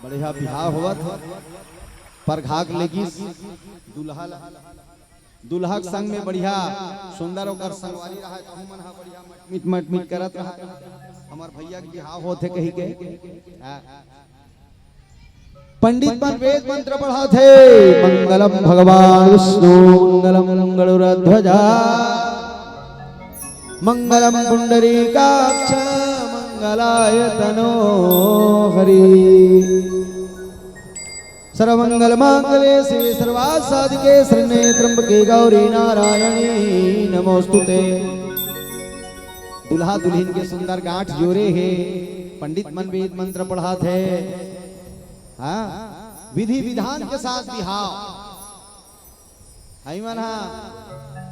बढ़िया बिहार होवत पर घाक लेगी दुल्हा के संग में बढ़िया सुंदर होकर संगवारी रहा तो मन हा बढ़िया मिट मट मिट करत रहा हमार भैया के बिहार होते कही के पंडित मन वेद मंत्र पढ़ा थे मंगलम भगवान विष्णु मंगलम गरुड़ध्वजा मंगलम पुंडरीकाक्ष मंगलाय तनो हरि सर्वमंगल मांगल्ये शिवे सर्वार्थ साधिके शरण्ये त्र्यंबके गौरी नारायणी नमोस्तुते। दुल्हा दुल्हन के सुंदर गांठ जोड़े है पंडित मन वेद मंत्र पढ़ाते है हाँ विधि विधान के साथ बिहाव है मन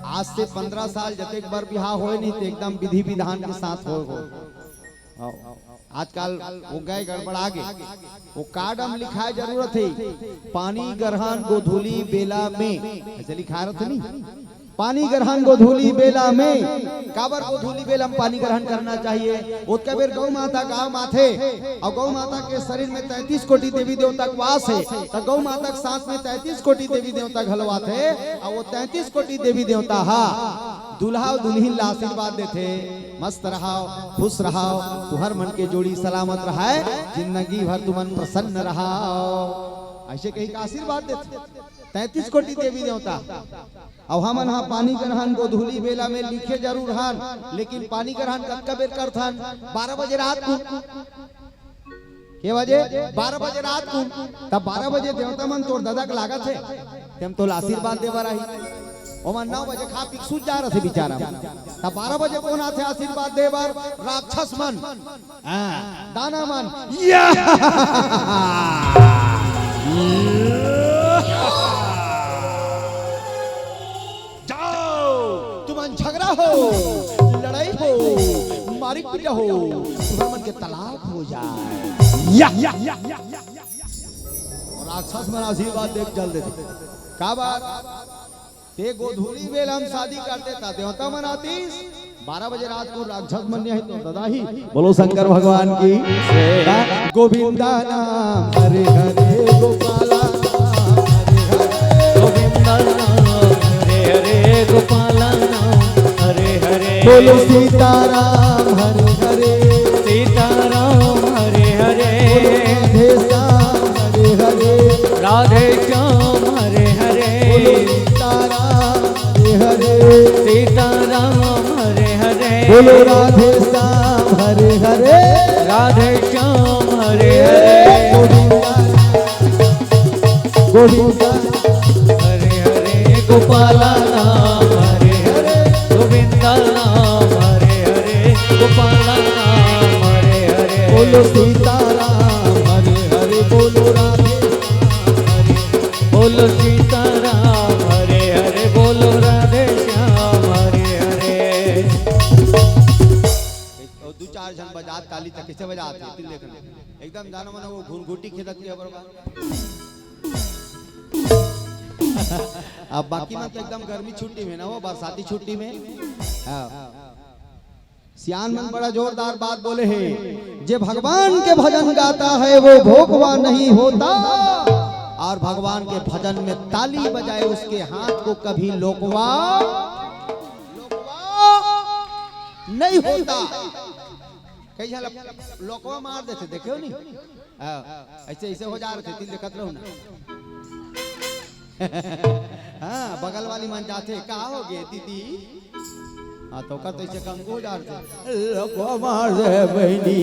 आज से 15 साल जब एक बार बिहाव होए नहीं तो एकदम विधि विधान के साथ हो आजकल वो गए गड़बड़ा गए वो कार्डम लिखाए जरूरत है पानी ग्रहण गोधूली बेला में ऐसे लिखा रहा नहीं पानी ग्रहण गोधूली बेला में काबर गोधूली बेला में पानी ग्रहण करना चाहिए उसके बेर गौ माता गाँव माथे और गौ माता के शरीर में 33 कोटि देवी देवता का वास है तो गौ माता के साथ में 33 कोटि देवी देवता घलवाते है और वो 33 कोटि देवी देवता हा दुल्हा और दुल्हन ला आशीर्वाद देते मस्त रहाओ खुश रहाओ तुहर मन के जोड़ी सलामत रहा जिंदगी भर तुमन प्रसन्न रहाओ ऐसे कहीं का आशीर्वाद देते 33 कोटि देवी देवता अब हमन हाँ पानी ग्रहण गोधूली बेला में लिखे जरूर हन लेकिन पानी ग्रहण कब बेर करथन 12 बजे रात को के बजे 12 बजे रात को तब 12 बजे देवता मन तोर दादा के लागत है हम तो आशीर्वाद दे रही ओमन 9 बजे खा पी सूझ जा रहे बेचारा तब 12 बजे कौन आथे आशीर्वाद दे बार राक्षस मन दाना मन झगड़ा हो लड़ाई हो मारी पीटा हो तुम्हारे मन के तलाक हो जाए और राक्षस मन आशीर्वाद देख चल देते का बात ते गोधूली बेल हम शादी करते था देवता मन आती 12 बजे रात को राक्षस मन है तो दादा ही बोलो शंकर भगवान की गोविंदा नाम हरे हरे गोपाला गोविंदा नाम हरे हरे गोपाला बोलो सीताराम हरे हरे सीताराम हरे हरे राधे श्याम हरे हरे राधे श्याम हरे हरे बोलो सीताराम हरे हरे सीताराम हरे हरे बोलो राधे श्याम हरे हरे राधे श्याम हरे हरे गोविंदा हरे हरे गोपाला नाम हरे हरे गोविंदा नाम हरे हरे गोपाला नाम हरे हरे बोलो सीताराम हरे हरे बोलो राधे हरे बोलो सीताराम हरे हरे बोलो राधे श्याम हरे हरे। दो चार जन बजात ताली तक कैसे बजाते एकदम जानो मनो वो घुनघुटी खिदक के अब बाकी में तो एकदम गर्मी छुट्टी में ना वो बरसाती छुट्टी में सियान मन बड़ा जोरदार बात बोले है जे भगवान के भजन गाता है वो भोगवा नहीं होता और भगवान के भजन में ताली बजाए उसके हाथ को कभी लोकवा नहीं होता। कई साल लोकवा मार देते देखे हो नहीं ऐसे ऐसे हो जा रहे थे तीन देखत रहो ना हाँ बगल वाली मन जाते कहा हो गए दीदी हाँ तो कर तो इसे कंगो जा रहे लोगों मार दे बहनी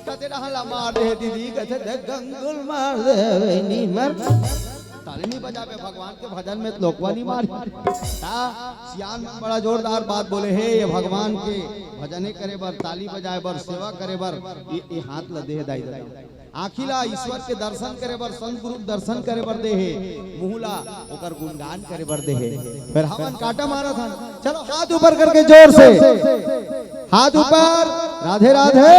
कहते रहला मार दे दीदी कहते गंगुल मार दे बहनी मर ताली नहीं बजा पे भगवान के भजन में लोकवा नहीं मारी सियान में बड़ा जोरदार बात बोले है ये भगवान के भजने करे बर ताली बजाए बर सेवा करे बर ये हाथ ल दे दाई आखिला ईश्वर के दर्शन करे बर संत गुरु दर्शन करे बर दे है मुहला ओकर गुणगान करे बर दे है फिर हमन काटा मारा था चलो हाथ ऊपर करके जोर से हाथ ऊपर राधे राधे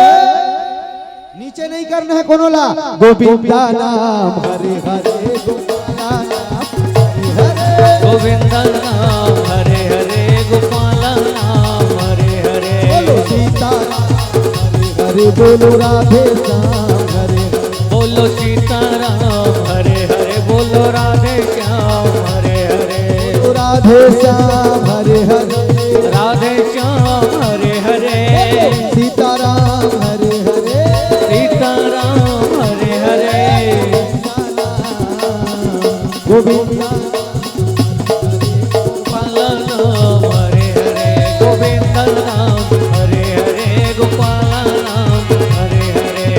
नीचे नहीं करना है कोनोला गोविंदा नाम हरे हरे गोपाला नाम हरे हरे गोविंदा नाम हरे हरे गोपाला नाम हरे हरे बोलो सीताराम हरे हरे बोलो राधे श्याम हरे बोलो सीताराम हरे हरे, बोलो राधे श्याम हरे हरे, राधे श्याम हरे हरे, राधे श्याम हरे हरे, सीताराम हरे हरे, सीताराम हरे हरे, गोविंद गोपाल नाम हरे हरे, गोविंद नाम हरे हरे, गोपाल नाम हरे हरे,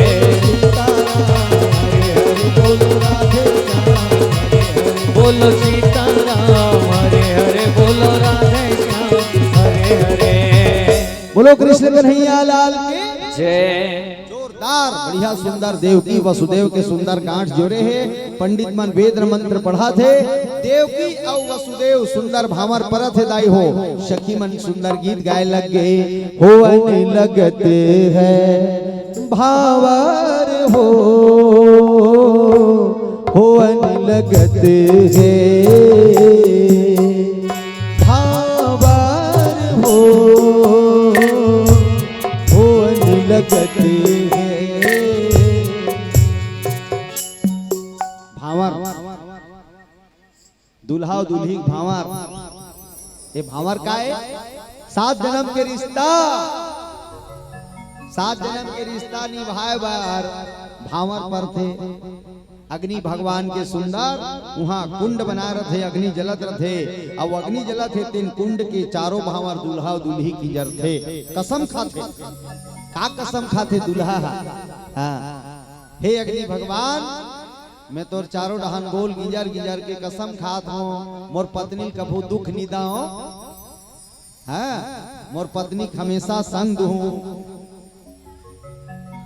बोलो सीताराम हरे हरे, बोलो राधे श्याम हरे हरे। बोलो कृष्ण कन्हैया लाल की जय। जोरदार बढ़िया सुंदर देवकी वसुदेव के सुंदर गांठ जोड़े हैं। पंडित मन वेद मंत्र पढ़ा थे। देवकी और वसुदेव सुंदर भावर परत है दाई हो। सखी मन सुंदर गीत गाए लग गए। होने लगते हैं भावर हो, होने लगते हैं भावर हो, होने लगते हैं भावर। दुल्हा और दुल्ही भावर, ये भावर का है 7 जन्म के रिश्ता, 7 जन्म के रिश्ता निभाए बार भावर पर थे। अग्नि भगवान के सुंदर वहाँ कुंड बना रहे, अग्नि जलत रहे। अब अग्नि जलत है 3 कुंड के चारों भावर दुल्हा और दुल्ही की जर थे। कसम खाते, का कसम खाते दुल्हा, हाँ हे अग्नि भगवान, मैं तोर चारों डहान गोल गिजर गिजर के कसम खात हूँ, मोर पत्नी कभू दुख निदा हो, हाँ मोर पत्नी हमेशा संग हूँ,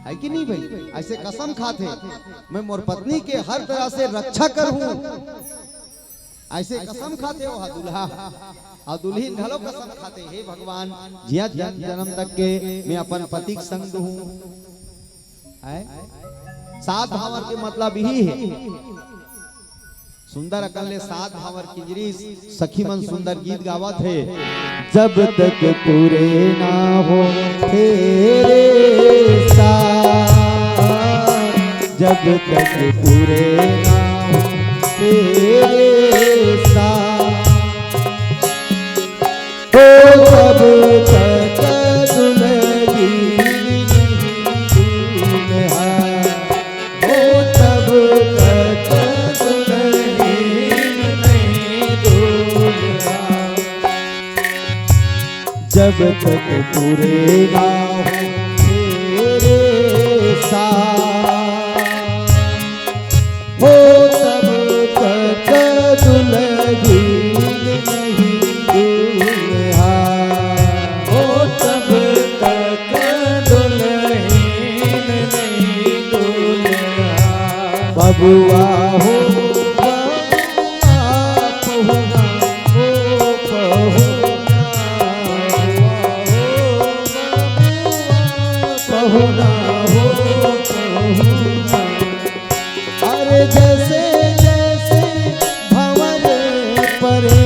है कि नहीं भाई? ऐसे कसम खाते मैं मोर पत्नी के हर तरह से रक्षा करूं, ऐसे कसम खाते हो दुल्हा और दुल्हीन घलो कसम खाते, हे भगवान जिया जन्म तक के मैं अपन पति के संग हूं। 7 भावर के मतलब यही है। सुंदर अकल्ले 7 भावर की गिरीश सखी मन सुंदर गीत गावत है। जब तक पूरे ना हो तेरे साथ, जब तक पूरे ना हो तेरे साथ, हो तब तक दुल्हनी दुल्हा, हो तब तक दुल्हनी दुल्हा, जब तक पूरे ना हो तेरे साथ, हो तब तक दुल्हनी नहीं दुल्हा, हो तब तक दुल्हीन नहीं दुल्हा, बबुआ हो पहुना हो पहुना हो पहुना, अरे जैसे जैसे भंवर परे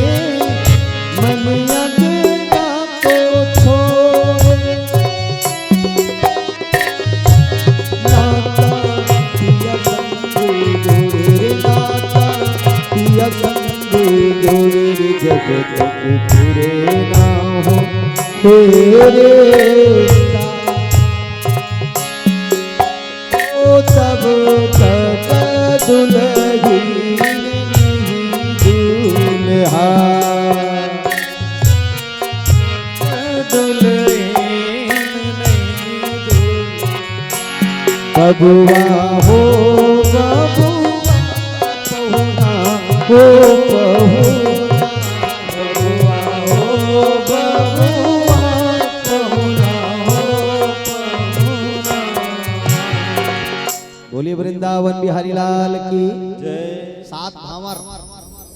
मन अगना को छोड़, नाता पिया संग जोड़े, नाता पिया संग जोड़े, जब तक पूरे ना हो तेरे तब तक दुल्हनी दुल्हा, दुल्हीन नहीं दुल्हा, बबुआ हो बबुआ पहुना हो पहुना, बबुआ हो बबुआ पहुना हो पहुना। बोलिए वृंदावन बिहारी लाल की जय। 7 भावर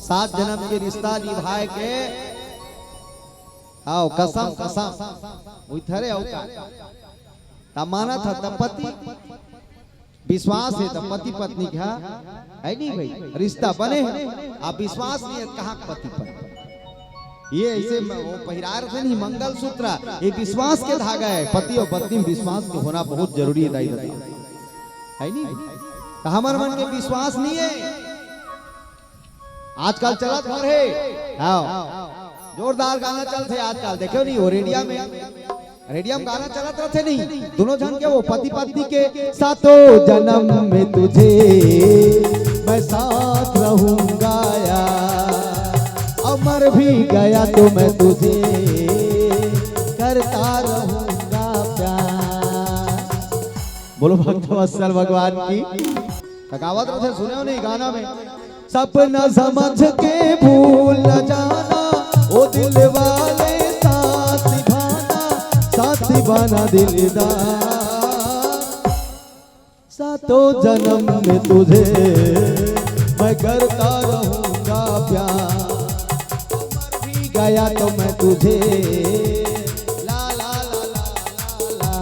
7 जन्म के रिश्ता निभाए के आओ कसम कसम उथरे आओ का तमाना था दंपति विश्वास है दंपति पत्नी का है नहीं भाई, रिश्ता बने आप विश्वास नहीं है कहाँ पति पत्नी, ये ऐसे वो पहिरार से नहीं मंगल सूत्र, ये विश्वास के धागा है। पति और पत्नी में विश्वास के होना बहुत जरूरी है दाई दादा, है नहीं तो हमार मन के विश्वास नहीं है। आजकल चलत भर है, जोरदार गाना चलते आजकल, देखो नहीं वो रेडिया में गाना चलत रहते नहीं, दोनों जन के वो पति पत्नी के सातों जन्म में तुझे मैं साथ रहूंगा यार, अमर भी गया तो मैं तुझे करता रहूंगा प्यार। बोलो भक्त वत्सल भगवान की। थकावत रहते सुने हो नहीं गाना में, सपना समझ के भूल न जाना ओ दिल वाले, साथी बना दिलदार, सातों जन्म में तुझे मैं करता रहूंगा प्यार, मर भी गया तो मैं तुझे ला ला ला ला ला ला।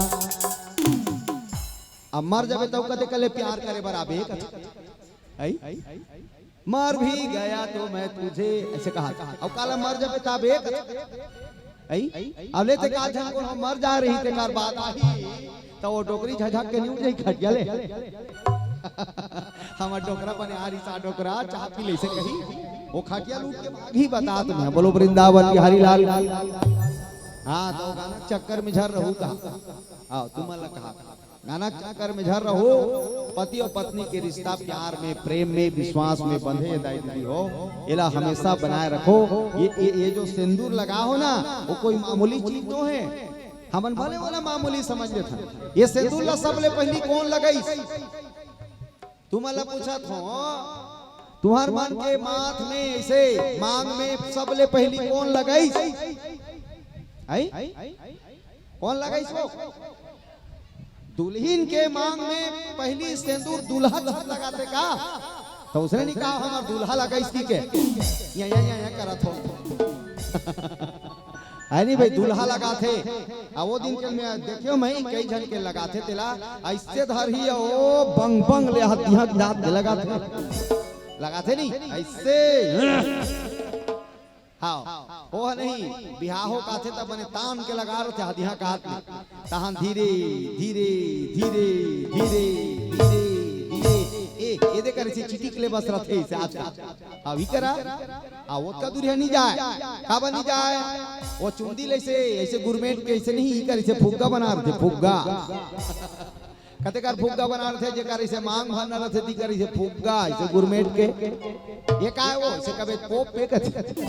अब मर जावे तो कते कले प्यार करे बराबर आई, मर भी गया तो मैं तुझे ऐसे कहा। अब काला मर जावे तब एक अब लेते का जन को हम मर जा रही थे कार बात आई तो वो डोकरी झझक के नहीं उठ जाई खट गले हमार डोकरा बने आ सा डोकरा चाह पी ले से कही वो खटिया लूट के भाग ही बता तुम्हें। बोलो वृंदावन बिहारी लाल। हां तो गाना चक्कर में झर रहू का, आओ तुम्हारा कहा गाना चक्कर में झर रहो, पति और पत्नी के रिश्ता प्यार में, प्रेम में, विश्वास में बंधे दाई हो, इला हमेशा बनाए रखो। ये जो सिंदूर लगा हो ना वो कोई मामूली चीज तो है, हमन भले वाला मामूली समझ लेते हैं। ये सिंदूर ला सबले पहली कौन लगाई, तुम्हारा पूछा था तुम्हार मन के माथ में ऐसे मांग में सबले पहली कौन लगाई, कौन लगाई सो दुल्हन के मांग में पहली सिंदूर दूल्हा लगाते का, तो उसने नहीं कहा हमार दूल्हा लगा इसकी के या करत हो है नहीं भाई दूल्हा लगा थे। अब वो दिन के मैं देखियो मैं कई जन के लगा थे तेला ऐसे धर ही ओ बंग बंग ले हाथ दांत लगा थे नहीं ऐसे हाँ वो नहीं बिहार हो का थे तब बने तान के लगा रहे थे हदिया का हाथ में तहां धीरे धीरे धीरे धीरे धीरे धीरे ये देकर इसे चिटिक ले बस रहे इसे आज का अभी करा वो का दूरिया नहीं जाए काबा नहीं जाए वो चुंदी ले ऐसे गुरमेट के ऐसे नहीं कर इसे फुग्गा बना रहे थे फुग्गा कतेकार फुग्गा बना रहे थे जेकर इसे मांग भरना रहे थे दिकर इसे फुग्गा इसे गुरमेट के ये का है वो इसे कबे पोप पे कथे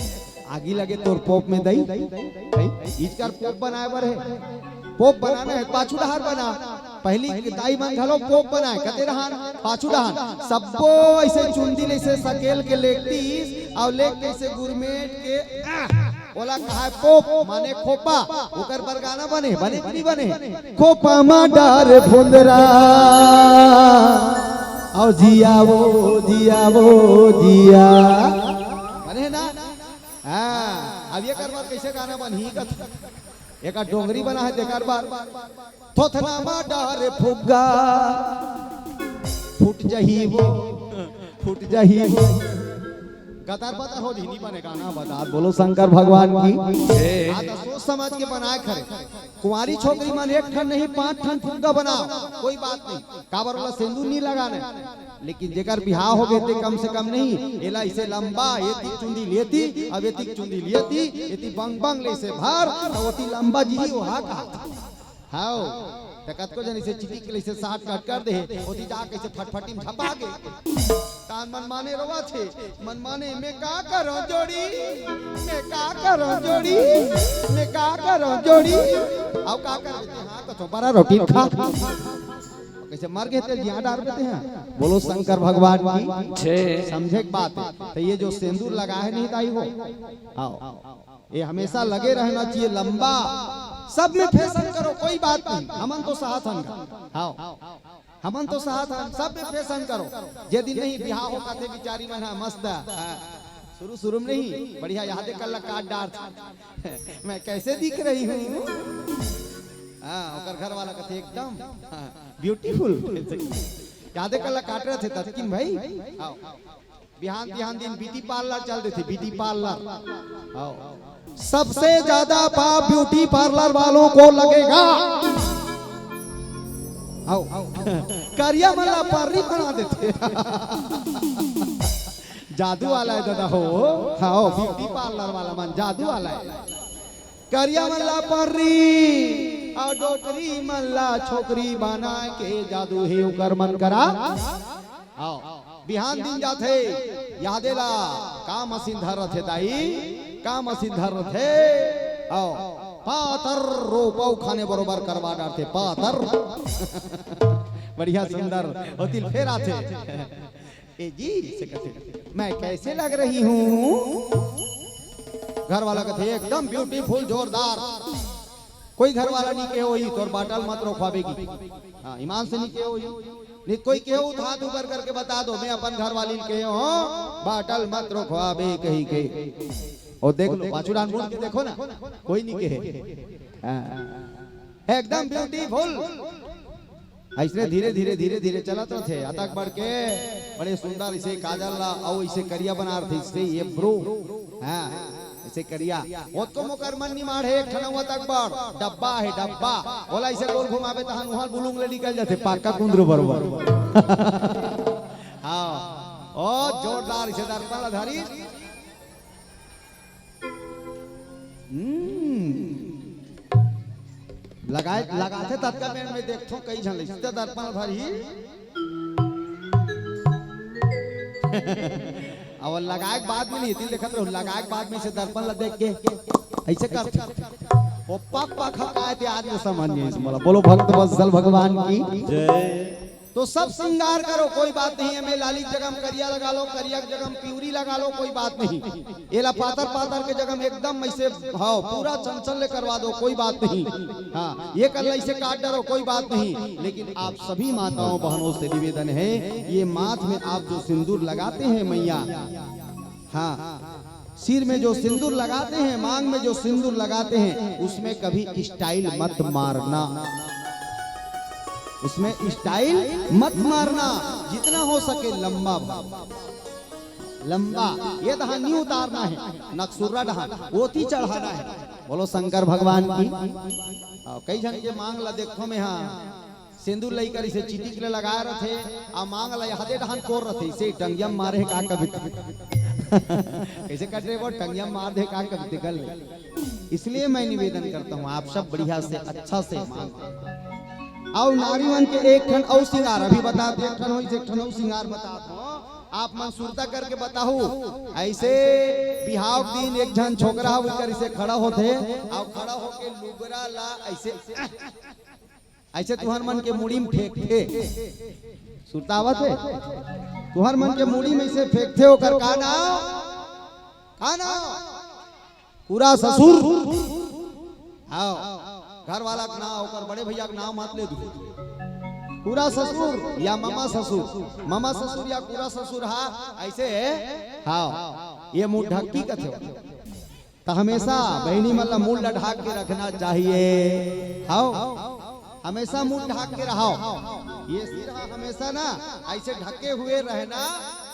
आगी लगे तोर पोप में दई इचकर पोप बनाए बर है पोप बनाना है पाछू डहार बना पहली दाई मन घलो पोप बनाए कते रहन पाछू डहार सबो ऐसे चुंदी ऐसे सकेल के लेती और लेक ऐसे गुरमेट के बोला कहा पोप माने खोपा ओकर बरगाना बने बने नहीं बने खोपा मा डार फुंदरा और जिया बने ना। हाँ अब ये करवा कैसे गाना बन ही का एक डोंगरी बना है देकर बार थोथना मा डार फुग्गा फूट जही वो गतार पता हो नहीं बने गाना बता। बोलो शंकर भगवान की। सोच समझ के बनाए खरे कुंवारी छोकरी मन एक ठन नहीं 5 ठन फुग्गा बनाओ कोई बात नहीं काबर वाला सिंदूर नहीं लगाना लेकिन जेकर बिहार हो गए थे कम से कम नहीं एला इसे लंबा ये चुंदी लेती अब ये चुंदी लेती ये बंग बंग ले से भार तो ओती लंबा जी वहां का हाओ तकत को जन इसे चिटिक ले से साथ कट कर दे ओती जा के इसे फटफटी में छपा के तान मन माने रोवा थे मन माने मैं का करो जोड़ी अब का कर देते हां तो बड़ा रोटी खा कैसे मर गए थे यहाँ डाल देते हैं। बोलो शंकर भगवान की। समझे बात है तो ये जो सिंदूर लगा है नहीं ताई वो आओ ये हमेशा लगे रहना चाहिए लंबा सब में फैशन करो कोई बात नहीं हमन तो साथ आओ हमन तो साथ सब में फैशन करो जे दिन नहीं बिहार होता थे बिचारी मन मस्त शुरू में नहीं बढ़िया याद कर काट डार मैं कैसे दिख रही हूँ घर वाला कहते एकदम ब्यूटीफुल याद कर काट रहे थे तस्किन भाई बिहान दिन ब्यूटी पार्लर चल रहे थे ब्यूटी पार्लर सबसे ज्यादा पाप ब्यूटी पार्लर वालों को लगेगा आओ करिया मल्ला पर्री बना देते जादू वाला है दादा हो। हाँ ब्यूटी पार्लर वाला मन जादू वाला है। करिया मल्ला पर्री और डोकरी मल्ला छोकरी बना के जादू ही उकर मन करा। आओ बिहान दिन जाते यादेला का मशीन धर थे दाई का मशीन धर थे। आओ पातर रोपौ खाने बरोबर करवा डालते पातर बढ़िया सुंदर होती फिर आते ए जी से कहते मैं कैसे लग रही हूँ। घर वाला कहते एकदम ब्यूटीफुल जोरदार। कोई घर वाला नहीं कहे वही तो बाटल मत रोकवाबेगी। हाँ ईमान से नहीं कहे वही नहीं कोई कहे हाथ ऊपर करके बता दो मैं अपन घर वाली कहे हो बाटल मत रोकवाबे कही के। और देख लो पाचुरान बोल के देखो ना कोई नहीं कहे एकदम ब्यूटीफुल। ऐसे धीरे धीरे धीरे धीरे चलत थे अतक बढ़ के बड़े सुंदर इसे काजल ला और इसे करिया बना रहे इससे ये ब्रो। हाँ इसे करिया वो तो मोकर मन नहीं मारे एक ठनवा तक बढ़ डब्बा है डब्बा बोला इसे गोल घुमावे तहन वहां बुलुंग ले निकल जाते पाका कुंद्रू बरोबर। हाँ ओ जोरदार इसे दर्पण धारी लगाते तत्काल में देखो कई झन लिखते दर्पण धारी और लगाए बाद में नहीं देखत रहो लगाए बाद में से दर्पण ला देख के ऐसे कर ओ पक पक हकाए थे आज सामान्य इसमें बोलो भक्त वत्सल भगवान की जय। तो सब श्रृंगार करो कोई बात नहीं है। मैं लाली जगह करिया लगा लो करिया की जगह प्यूरी लगा लो कोई बात नहीं। ये ला पातर पातर के जगह एकदम ऐसे हाँ पूरा चंचल करवा दो कोई बात नहीं। हाँ ये कर ऐसे काट डरो कोई बात नहीं। लेकिन आप सभी माताओं बहनों से निवेदन है ये माथ में आप जो सिंदूर लगाते हैं मैया हाँ सिर में जो सिंदूर लगाते हैं मांग में जो सिंदूर लगाते हैं उसमें कभी स्टाइल मत मारना। उसमें स्टाइल मत मारना जितना हो सके लंबा लंबा ये दहा नहीं उतारना है नक्सुर्रा दहा ओती चढ़ाना है। बोलो शंकर भगवान की। कई जन के मांग ला देखो में हाँ सिंदूर लई कर इसे चीटी के लगा रहे थे आ मांग ला हदे डहान कोर रहे इसे टंगियम मारे का कभी कैसे कट रहे वो टंगियम मार दे का कभी गल। इसलिए मैं निवेदन करता हूँ आप सब बढ़िया से अच्छा से मांग और नारीवन के एक ठन और सिंगार अभी बताते एक ठन हो एक ठन और सिंगार बताते आप मंसूरता करके बताओ। ऐसे बिहाव दिन एक जन छोकरा उनकर इसे खड़ा होते और खड़ा होके लुगरा ला ऐसे ऐसे तुहर मन के मुड़ी में फेंकते सुरतावत है तुहर मन के मुड़ी में ऐसे फेंकते होकर का नाम पूरा ससुर। आओ घर वाला का नाम होकर बड़े भैया का नाम मत ले दो पूरा ससुर या मामा ससुर या पूरा ससुर हाँ ऐसे हाँ ये मुंह ढकी कथे तो हमेशा बहनी मतलब मुंह ढक के रखना चाहिए। हाँ हमेशा मुंह ढक के रहो ये सिर हमेशा ना ऐसे ढके हुए रहना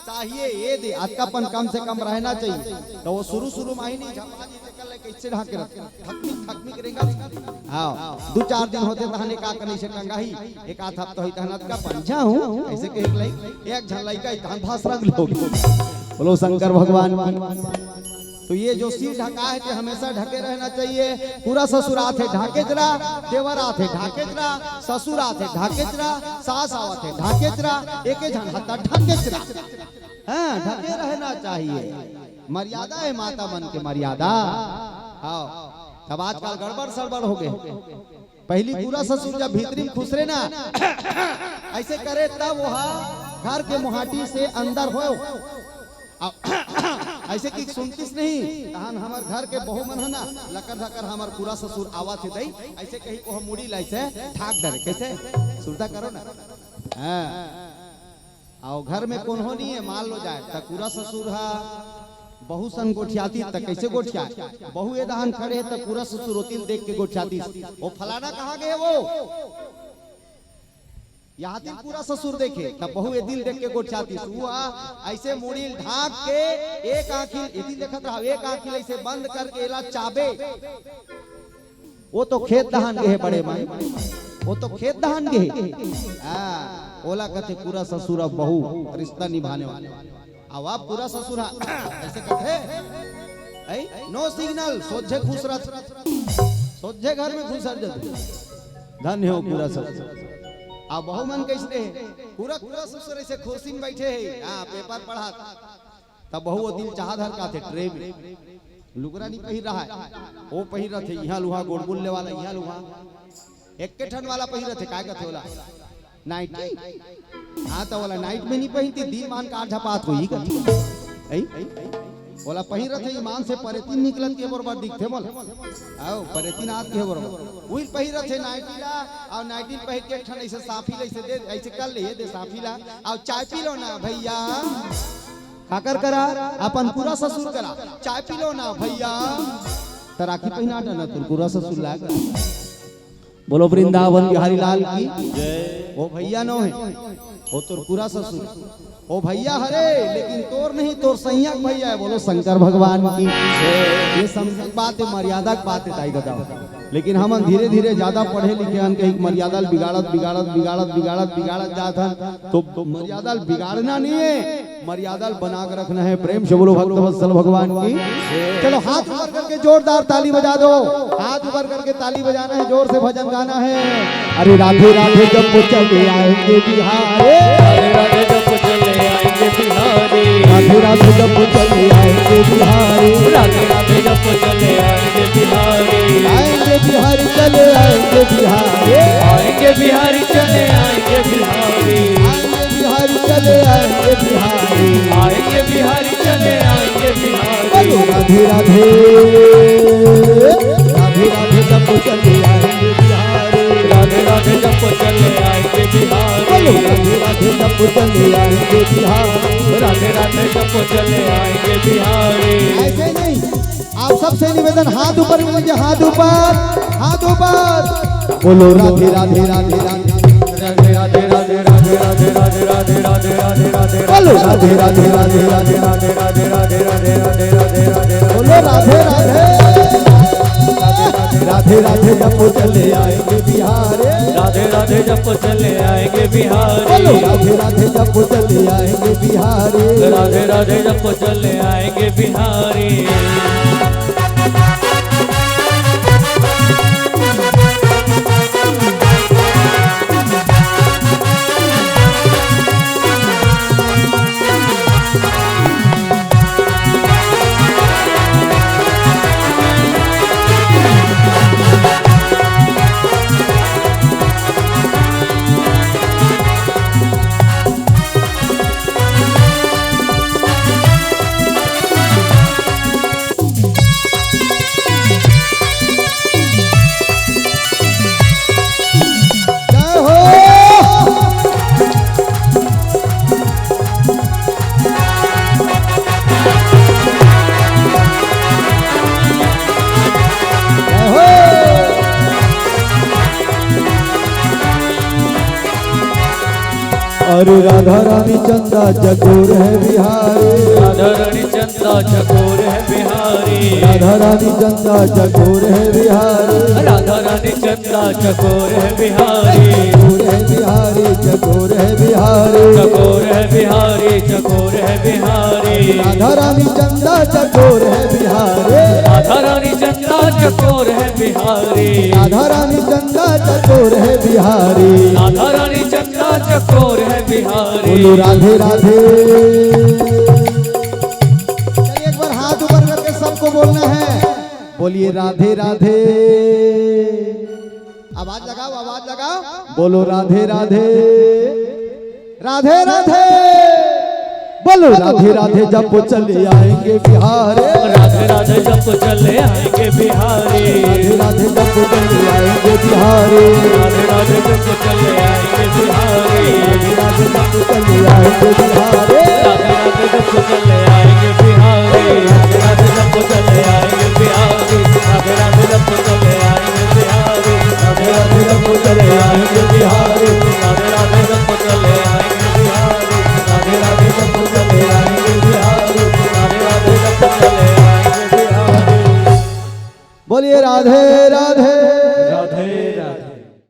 चाहिए। ये दे अटकापन कम से कम रहना चाहिए। तो वो शुरू में ही नहीं कैसे ढक के थकनी करेगा। हाँ 2-4 दिन होते तहने का करने से टंगाही एक आध हफ्ता होई तहनत का पंजा हूं ऐसे कहे लई एक झन लइका तहन भास रंग लोग। बोलो शंकर भगवान की। तो ये जो सिर ढका है कि हमेशा ढके रहना चाहिए। पूरा ससुरात है ढाके जरा देवरात है ढाके जरा ससुरात है ढाके जरा सास आवत है ढाके जरा एक झन हत्ता ढके जरा। हाँ ढके रहना चाहिए मर्यादा है माता मन के मर्यादा। हाँ तब आजकल गड़बड़ सड़बड़ हो गए। पहली पूरा ससुर जब भीतरी में खुसरे ना ऐसे करे तब वहाँ घर के मुहाटी से अंदर हो ऐसे की सुनतीस नहीं तहन हमार घर के बहु मन है ना लकर धकर हमार पूरा ससुर आवाज है दई ऐसे कहीं को हम मुड़ी लाई से ठाक डरे कैसे सुनता करो ना। हाँ आओ घर में कौन हो नहीं है मान लो जाए तक पूरा ससुर हा बहु सन गोठियाती तक कैसे गोठिया बहु ये दहन खड़े है तक पूरा ससुर होती देख के गोठियाती वो फलाना कहाँ गए वो यहाँ दिन पूरा ससुर देखे तब बहु ये दिल देख के गोठियाती हुआ ऐसे मुड़ी ढाक के एक आंखिल यदि देखत रहा एक आंखिल ऐसे बंद करके एला चाबे वो तो खेत दहन के है बड़े माई वो तो खेत धान के ओला कहते पूरा ससुरा बहू रिश्ता निभाने वाले। अब आप पूरा ससुरा ऐसे कहते नो सिग्नल सोझे खुश रह सोझे घर में घुसर जाते धन्य हो पूरा ससुर। अब बहू मन कैसे है पूरा पूरा ससुर ऐसे खुशी में बैठे है पेपर पढ़ा तब बहू वो दिल चाह धर का थे ट्रे में लुगरा नहीं पहिर रहा है वो पहिर रहे थे यहाँ लुहा गोड़ बुलने वाला यहाँ लुहा एक के ठन वाला पहिर रहे थे काय कहते वाला नाइट हाँ तो वाला नाइट में नहीं पहनती दिन मान का झपात को ही कहती बोला पहिर रहे थे ईमान से परेतीन निकलत के बराबर दिखते बोल आओ परेतीन आत के बराबर वही पहिर रहे थे नाइटीला और नाइटीन पहिर के ठन ऐसे साफी ऐसे दे ऐसे कर ले दे साफीला और चाय पी लो ना भैया काकर करा अपन पूरा ससुर करा चाय पी लो ना भैया तो राखी पहना ना तुम पूरा ससुर ला बोलो वृंदावन बिहारी लाल की जय। वो भैया नो है वो तो पूरा ससुर ओ भैया हरे लेकिन तोर नहीं तोर सैया भैया है बोलो शंकर भगवान की ये समझ बात है मर्यादा की बात है ताई बताओ। लेकिन हम धीरे धीरे ज्यादा पढ़े लिखे हन कहीं मर्यादा बिगाड़त बिगाड़त बिगाड़त बिगाड़त बिगाड़त जाता तो मर्यादा बिगाड़ना नहीं है मर्यादा बना कर रखना है। प्रेम से बोलो भक्त वत्सल भगवान की। चलो हाथ ऊपर करके जोरदार ताली बजा दो हाथ ऊपर करके ताली बजाना है जोर से भजन गाना है। अरे राधे राधे जब वो चले आएंगे बिहारे राधे जब वो चले आएंगे बिहारी राधे राधे जब वो चले आएंगे बिहारी राधे राधे जब वो चले आएंगे बिहारी आएंगे बिहारी चले आएंगे बिहारी आएंगे बिहारी चले आएंगे बिहारी आएंगे बिहारी चले आएंगे बिहारी आएंगे बिहारी चले आएंगे बिहारी राधे राधे राधे राधे जब वो चले आएंगे बिहारी राधे राधे जब वो चले आएंगे बिहारी राधे राधे जब वो चले आएंगे बिहारी राधे राधे जब वो चले आएंगे बिहारी। ऐसे नहीं आप सबसे निवेदन हाथ ऊपर कर लीजिए हाथ ऊपर बोलो राधे राधे राधे राधे राधे राधे राधे राधे राधे राधे राधे राधे राधे राधे बोलो राधे राधे राधे राधे राधे राधे राधे राधे राधे राधे राधे बोलो राधे राधे राधे राधे जब वो चले आएंगे बिहारे राधे राधे जब वो चले आएंगे बिहारी बोलो राधे राधे जब वो चले आएंगे बिहारी राधे राधे जब वो चले आएंगे बिहारी। अरे राधा रानी चंदा चकोर है बिहारी राधा रानी चंदा चकोर है बिहारी राधा रानी चंदा चकोर है बिहारी राधा रानी चंदा चकोर है बिहारी चकोर है बिहारी चकोर है बिहारी चकोर है बिहारी चकोर है बिहारी राधा रानी चंदा चकोर है बिहारी राधा रानी चंदा चकोर है बिहारी राधा रानी चंदा चकोर है बिहारी राधा रानी चंदा चकोर है बिहारी। बोलो राधे राधे चलिए एक बार हाथ ऊपर करके सबको बोलना है बोलिए राधे राधे आवाज लगाओ बोलो राधे राधे राधे राधे बोलो राधे राधे जब वो चले आएंगे बिहारी राधे राधे जब वो चले आएंगे बिहारी राधे राधे जब वो चले आएंगे बिहारी राधे राधे जब वो चले आएंगे बिहारी राधे राधे जब वो चले आएंगे बिहारी राधे राधे जब वो चले आएंगे बिहारी राधे राधे जब वो चले आएंगे बिहारी राधे राधे जब वो चले आएंगे बिहारी राधे राधे जब वो चले आएंगे बिहारी राधे राधे जब वो चले आएंगे बिहारी राधे राधे जब वो चले आएंगे बिहारी राधे राधे जब वो चले आएंगे बिहारी। बोलिए राधे राधे